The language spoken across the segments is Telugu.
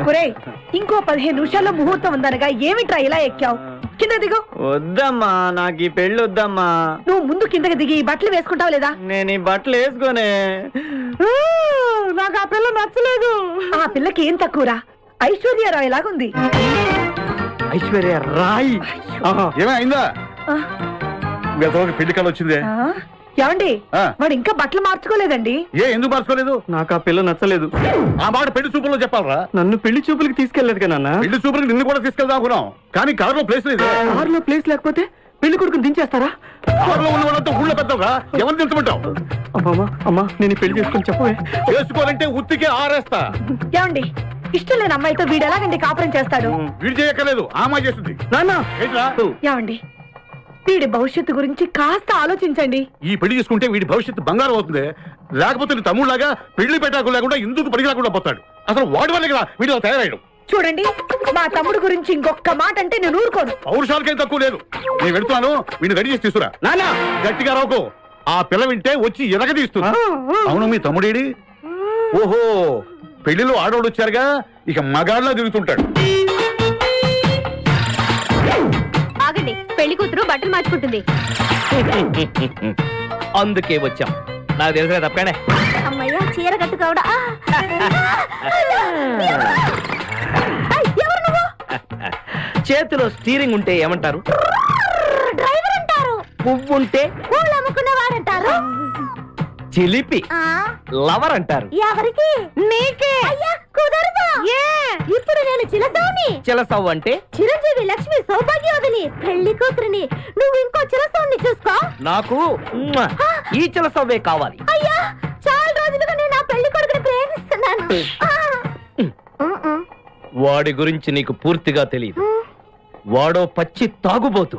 ఒరేయ్ ఇంకో 15 నిమిషాల్లో ముహూర్తం ఉందనగా ఏమిట్రా ఇలా ఎక్కావు? కింద దిగు. వద్దమ్మా, నాకు ఈ పెళ్లి వద్దమ్మా. నువ్వు ముందు కిందకి దిగి ఈ బట్టలు వేసుకుంటావు లేదా? నేను ఈ బట్టలు వేసుకోనే. నాకు ఆ పిల్ల నచ్చలేదు. ఆ పిల్లకి ఏం తక్కువరా? ఐశ్వర్యరాయ్ లాగుంది. ఐశ్వర్యరాయ్ ఏమైందా? పెళ్లి కాలం వచ్చిందే. ఏమండి వాడు ఇంకా బట్టలు మార్చుకోలేదండి. ఎందుకు మార్చుకోలేదు? నాకు ఆ పిల్ల నచ్చలేదు. ఆ మాట పెళ్లి చూపుల్లో చెప్పాలరా. నన్ను పెళ్లి చూపులకి తీసుకెళ్లేదు కదా నాన్న. పెళ్లి చూపులకి నిన్ను కూడా తీసుకెళ్దాం అనుకున్నాం, కానీ కారులో ప్లేస్ లేదు. కారులో ప్లేస్ లేకపోతే పెళ్లి కొడుకుని దించేస్తారా? కారులో ఉన్న వాళ్ళంతా ఊళ్ళో పెద్దవరా, ఎవరు దించమంటావు? అమ్మా నేను పెళ్లి చేసుకుని చెప్పవే. చేసుకోవాలంటే ఉత్తికే ఆరేస్తా. ఏమండి ఇష్టం లేని అమ్మాయితో వీడు ఎలాగండి కాపురం చేస్తాడు? వీడు చేయక్కర్లేదు, ఆ అమ్మాయి చేస్తుంది. ఏమండి వీడి భవిష్యత్తు గురించి కాస్త ఆలోచించండి. ఈ పెళ్లి చేసుకుంటే వీడి భవిష్యత్తు బంగారం అవుతుంది. లేకపోతే తమ్ముళ్లాగా పెళ్లి పెట్టాకు లేకుండా ఎందుకు పనికి రాకుండా పోతాడు. అసలు వాడి వల్లే కదా వీడియో తయారయ్యాడు. చూడండి మా తమ్ముడు గురించి ఇంకొక మాట అంటే నేను ఊరుకోను. పౌరుషాలకేం తక్కువ లేదు. నేను వెళ్తున్నాను, వీడిని రెడీ చేసి తీసుకురా. నాన్న గట్టిగా రావుకో, ఆ పిల్ల వింటే వచ్చి ఎరగదీస్తున్నా. అవును మీ తమ్ముడేడి? ఓహో పెళ్లిలో ఆడవాడు వచ్చారుగా, ఇక మగాళ్ళ తిరుగుతుంటాడు. ఆగండి, పెళ్లి కూతురు బట్టలు మార్చుకుంటుంది. అందుకే వచ్చాం. నాకు తెలుసు తప్పగానే. అమ్మయ్య చీర కట్టుకోవడా? చేతిలో స్టీరింగ్ ఉంటే ఏమంటారు? డ్రైవర్ అంటారు. పువ్వు ఉంటే పూలు అమ్ముకునేవారంటారు. చిలిపి లవర్ అంటారు. ఎవరికి? నీకే. అయ్యా కుదరదు. ఇప్పుడు నేను చిలసౌని. చిలసవు అంటే చిరంజీవి లక్ష్మి సౌభాగ్యవతిని, పెళ్లి కూతురిని. నువ్వు ఇంకో చిలసౌని చూసుకో. నాకు ఈ చిలసవ్వే కావాలి. అయ్యా చాలా రోజులుగా నేను ఆ పెళ్లి కొడుకుని ప్రేమిస్తున్నాను. వాడి గురించి నీకు పూర్తిగా తెలియదు. వాడో పచ్చి తాగుబోతు.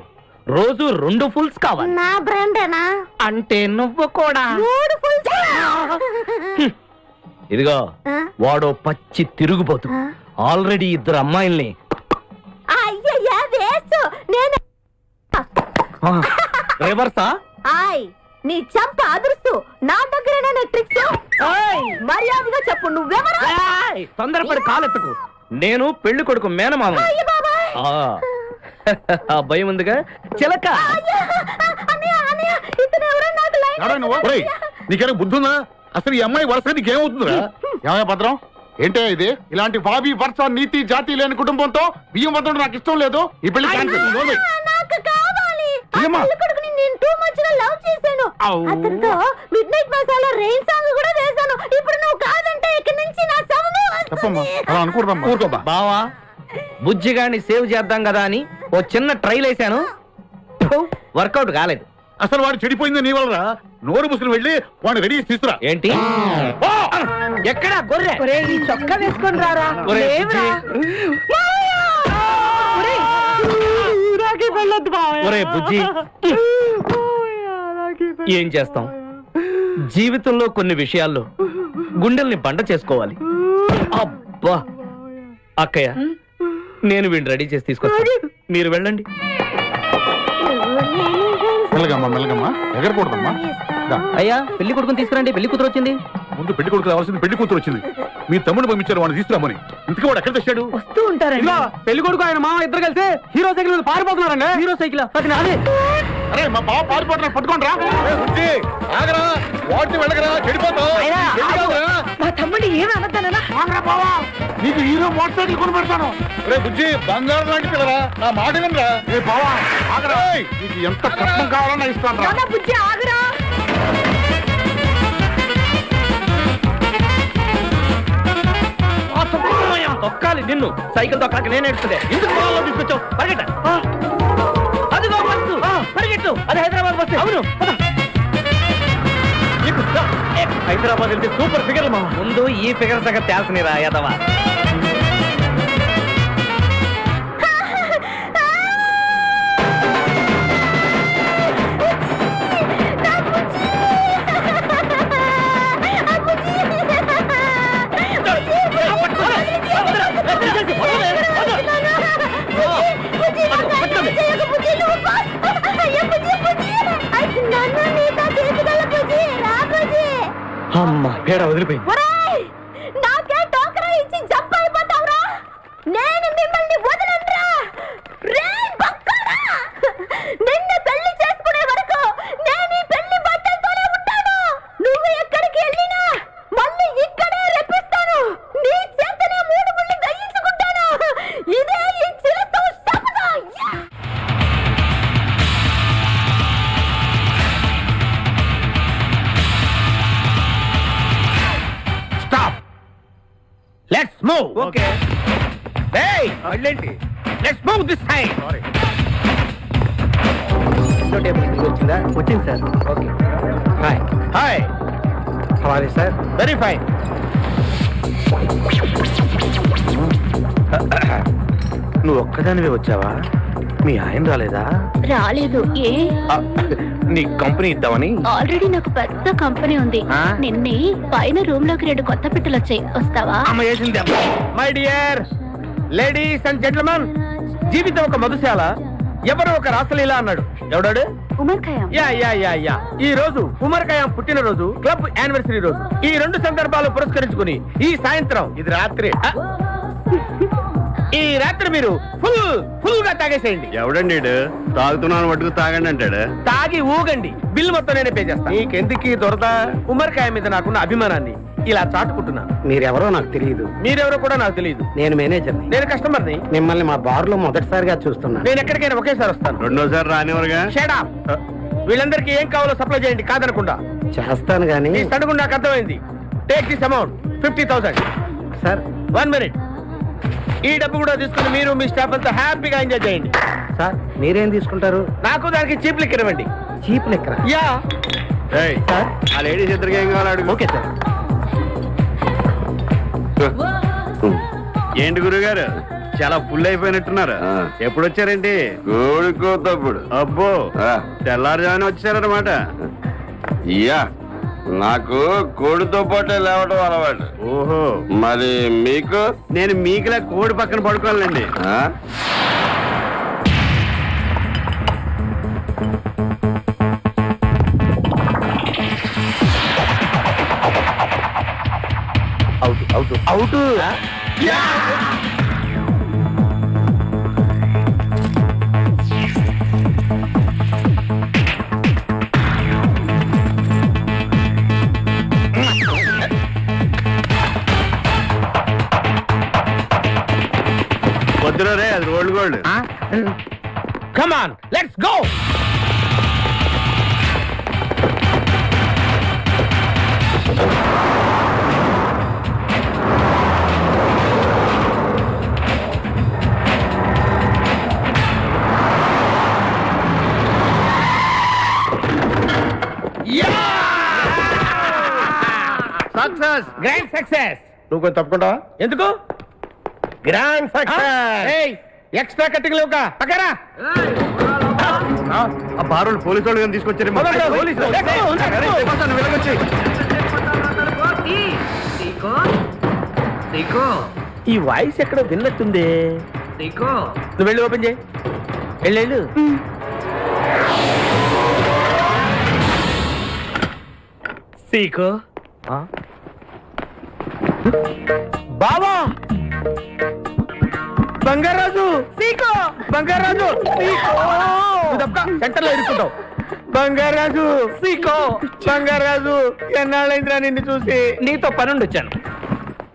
రోజు 2 ఫుల్స్ కావాలి. నా బ్రాండేనా? అంటే నువ్వు కూడా 3 ఫుల్స్. ఇదిగో వాడో పచ్చి తిరుగుబోతు. ఆల్రెడీ 2 అమ్మాయిల్ని. అయ్యయ్యా వేసు. నేను రివర్సా? ఆయ్ నీ చంప అదుర్సు. నా దగ్గరేనా ట్రిక్స్? మర్యాదగా చెప్పు నువ్వెవరు? తొందరపడి కాలెత్తుకు. నేను పెళ్లి కొడుకు మేనమామ. ఆ భయం ఉందిగా చిలక. నీకేనా బుద్ధుందా? అసలు ఈ అమ్మాయి వరుస నీకేమవుతుందిరా? ఏమయ్య భద్రం, ఏంటే ఇది? ఇలాంటి బాబీ వరుస నీతి జాతి లేని కుటుంబంతో బియ్యం వద్ద నాకు ఇష్టం లేదు. ఈ పెళ్లి అతనితో mid night masala rain song కూడా వేశాను. ఇప్పుడు నువ్వు కాదంటే ఇక్కడి నుంచి నా శవమే వస్తుంది. బావా బుజ్జిగాని సేవ్ చేద్దాం కదా అని ఓ చిన్న ట్రైల్ వేసాను, వర్కౌట్ కాలేదు. అసలు వాడు చెడిపోయింది నీ వల్ల. నోరు ముసులు వెళ్ళి వాడిని రెడీ చేసి తీసుకురా. ఏంటి ఎక్కడ గొర్రె? చొక్కా వేసుకొని రారా. ఒరే బుజ్జి, ఏం చేస్తాం? జీవితంలో కొన్ని విషయాల్లో గుండెల్ని బండ చేసుకోవాలి. అబ్బా అక్కయ్య, నేను వీడిని రెడీ చేసి తీసుకొస్తాను, మీరు వెళ్ళండి. మెల్లగమ్మా ఎగరకూడదమ్మా. అయ్యా పెళ్లి కొడుకుని తీసుకురండి, పెళ్లి కూతురు వచ్చింది. ముందు పెళ్లి కొడుకు రావాల్సింది, పెళ్లి కూతురు వచ్చింది. మీ తమ్ముడు పంపించారు వాడిని తీసుకురామని. ఇంతకీ వాడు ఎక్కడ తెచ్చాడు? వస్తూ ఉంటారండి. పెళ్లి కొడుకు ఆయన మామ ఇద్దరు కలిసి హీరో సైకిల్ మీద పారిపోతున్నారండి. హీరో సైకిల్ అరే మా బావ పారిపోతున్నా, పట్టుకోండి రా. ఆగరా, వాటిని వెళ్ళగరా, చెడిపోతావు. మా తమ్ముడు ఏమి అనద్దనా? నీకు హీరో మోటార్ సైకిల్ కొని పెడతాను. రే బుజ్జి, బంగారం లాంటి పిల్లరా, నా మాట వినరా. రే బావా ఆగరా, నీకు ఎంత కష్టం కావాలన్నా ఇస్తాను రా. బుజ్జి ఆగరా. తొక్కాలి నిన్ను, సైకిల్ తొక్కడానికి నేను ఎడుతుండే. ఎందుకు పొలంలో తీసుకొచ్చావు? పరిగెట్ట. అదిగో బస్సు, పరిగెట్టు. అది హైదరాబాద్ బస్సు. అవును, హైదరాబాద్ వెళ్తే సూపర్ ఫిగర్ మా. ముందు ఈ ఫిగర్ సగం తేల్చనిరా యాదవా. అమ్మా పేడ వదిలిపోయింది. నాకే టోకరా ఇచ్చి జంప్ అయిపోతావురా. Let's move. ఓకే ఏయ్ మళ్ళేంటి? Let's move this side. వచ్చిందా? వచ్చింది sir. Okay. Hi hi. How are you sir? Very fine. నువ్వు ఒక్కదానివే వచ్చావా? మీ ఆయన రాలేదా? రాలేదు. ఏ నీ కంపెనీ ఇద్దామని. ఆల్రెడీ నాకు పెద్ద కంపెనీ ఉంది. ఆ? నిన్నే పైన రూమ్ లోకి 2 కొత్త పెట్టెలు వచ్చాయి, వస్తావా? అమ్మ వేసింది. My dear ladies and gentlemen, జీవితం ఒక మధుశాల, ఎవరు ఒక రాసలీల అన్నాడు. ఎవడాడు? Omar Khayyam. Yeah yeah yeah yeah. ఈ రోజు ఉమర్ ఖయాం పుట్టినరోజు, క్లబ్ యానివర్సరీ రోజు. ఈ 2 సందర్భాలు పురస్కరించుకుని ఈ సాయంత్రం, ఇది రాత్రి, ఈ రాత్రి మీరు ఫుల్ గా తాగేసేయండి. ఎవడండి తాగుతున్నాను మటుకు తాగండి అంటాడు. తాగి ఊగండి, బిల్ మొత్తం నేనే పే చేస్తాను. నీకెందుకు దొరదా? ఉమర్ ఖయాం మీద నాకున్న అభిమానాన్ని ఇలా చాటుకుంటున్నాను. మీరెవరో నాకు తెలియదు. మీరెవరో కూడా నాకు తెలియదు. నేను మేనేజర్ని. నేను కస్టమర్ని. మిమ్మల్ని మా బార్ లో మొదటిసారిగా చూస్తున్నా. నేను ఎక్కడికైనా ఒకేసారి వస్తాను. రెండోసారి రానివరుగా. Shut up. వీళ్ళందరికీ ఏం కావాలో సప్లై చేయండి, కాదనకుండా. చేస్తాను గానీ ఈ సడుగు నాకు అర్థమైంది. Take this amount 50,000. Sir 1 minute. ఈ డబ్బు కూడా తీసుకుని మీరు మీ స్టాఫ్ అంతా హ్యాపీగా ఎంజాయ్ చేయండి. సార్ మీరేం తీసుకుంటారు? నాకు దానికి చీప్ లిక్కర్ ఇవ్వండి. చీప్ లెక్కరా? యా. సార్ ఆ లేడీస్ ఇద్దరికి ఏం కావాలి అడుగు. Okay sir. ఏంటి గురుగారు చాలా ఫుల్ అయిపోయినట్టున్నారు? ఎప్పుడు వచ్చారేంటి? కోడుకోతప్పుడు. అబ్బో తెల్లారుజామున వచ్చారన్నమాట. ఇయ్యా నాకు కోడితో పాటే లేవడం అలవాటు. ఓహో, మరి మీకు? నేను మీకులా కోడి పక్కన పడుకోవాలండి. ఆ? అవుట్. వద్దురా రే, అది rolled gold. Come on, let's go. Success, grand success. నువ్వు కొంచెం తప్పుకుంటావా? ఎందుకు? గ్రాండ్ ఏయ్, ఎక్స్ట్రా కట్టింగ్ లేవుగా పక్కరా. ఆ బారోళ్ళు పోలీసు వాళ్ళు కానీ తీసుకొచ్చారు. ఈ వాయిస్ ఎక్కడ విన్నట్టుంది. నువ్వు వెళ్ళి ఓపెన్ చేయి. వెళ్ళు. సీకో బావా, బంగారాజు, సీకో బంగారాజు, సీకో సెంటర్ లో ఇరుక్కుంటావు. బంగారాజు, సీకో బంగారాజు, ఎన్నాళ్ళైందిరా నిన్ను చూసి. నీతో పనుండి వచ్చాను.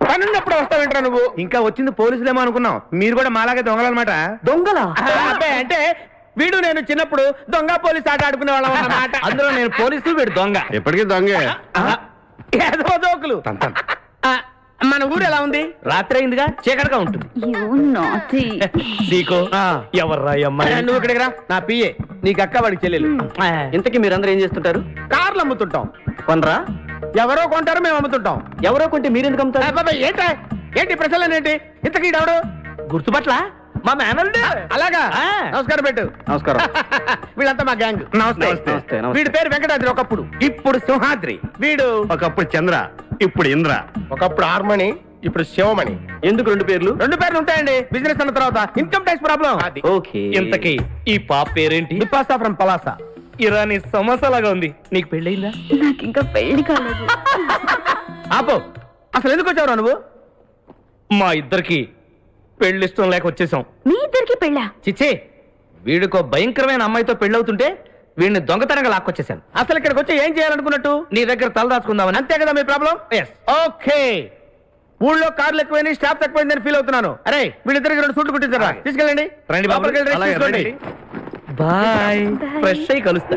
పనున్నప్పుడు వస్తావేంట్రా నువ్వు? ఇంకా వచ్చింది పోలీసులేమో అనుకున్నాం. మీరు కూడా మాలాగే దొంగలన్నమాట. దొంగలా? అంటే వీడు నేను చిన్నప్పుడు దొంగ పోలీసు ఆట ఆడుకునే వాళ్ళం అన్నమాట. అందులో నేను పోలీసు, వీడు దొంగ. ఎప్పటికీ దొంగే. ఏదో జోకులు. మన ఊరు ఎలా ఉంది? రాత్రి అయిందిగా, చీకటిగా ఉంటుంది. సీకో ఎవర్రా అమ్మాయి? నువ్వు ఇక్కడికి రా. నా పిఏ, నీకు అక్క, వాడికి చెల్లెలు. ఇంతకీ మీరందరూ ఏం చేస్తుంటారు? కార్లు అమ్ముతుంటాం. కొనరా? ఎవరో కొంటారు, మేము అమ్ముతుంటాం. ఎవరో కొంటే మీరెందుకు అమ్ముతారు? ఏంటి ప్రశ్నలు ఏంటి? ఇంతకీ ఎవడు? గుర్తుపట్ల మా మేనల్డ్. అలాగా, నమస్కారం పెట్టు. నమస్కారం. వీళ్ళంతా మా గ్యాంగ్. నమస్తే. వీడి పేరు వెంకటాద్రి, ఒకప్పుడు. ఇప్పుడు సింహాద్రి. వీడు ఒకప్పుడు చంద్ర, ఇప్పుడు ఇంద్ర. ఒకప్పుడు హార్మణి, ఇప్పుడు శివమణి. ఎందుకు 2 పేర్లు? 2 పేర్లు ఉంటాయండి. బిజినెస్ అన్న తర్వాత ఇన్కమ్ ట్యాక్స్ ప్రాబ్లం. ఓకే. ఇంతకీ ఈ పాప పేరేంటి? బిపాసా ఫ్రమ్ పలాసా. ఇరానీ సమస్యలాగా ఉంది. నీకు పెళ్ళయిందా? నాకు ఇంకా పెళ్లి కాలేదు. ఆపో, అసలు ఎందుకు వచ్చావురా నువ్వు? మా ఇద్దరికి పెళ్లి ఇష్టం లేక వచ్చేసాం. మీ ఇద్దరికి పెళ్ళా? చిచ్చే, వీడికో భయంకరమైన అమ్మాయితో పెళ్ళవుతుంటే వీడిని దొంగతనంగా లాక్కొచ్చేసాను. అసలు ఇక్కడికి వచ్చి ఏం చేయాలనుకున్నట్టు? నీ దగ్గర తల దాచుకుందామని. అంతే కదా మీ ప్రాబ్లం? ఓకే. ఊళ్ళో కార్లు ఎక్కువైంది, స్టాఫ్ తక్కువైందని ఫీల్ అవుతున్నాను. అరే వీళ్ళిద్దరికి 2 సూట్లు కుట్టించారా? తీసుకెళ్ళండి. రండి బాబు, తీసుకోండి. బాయ్. ఫ్రెష్ అయ్యి కలుస్తా.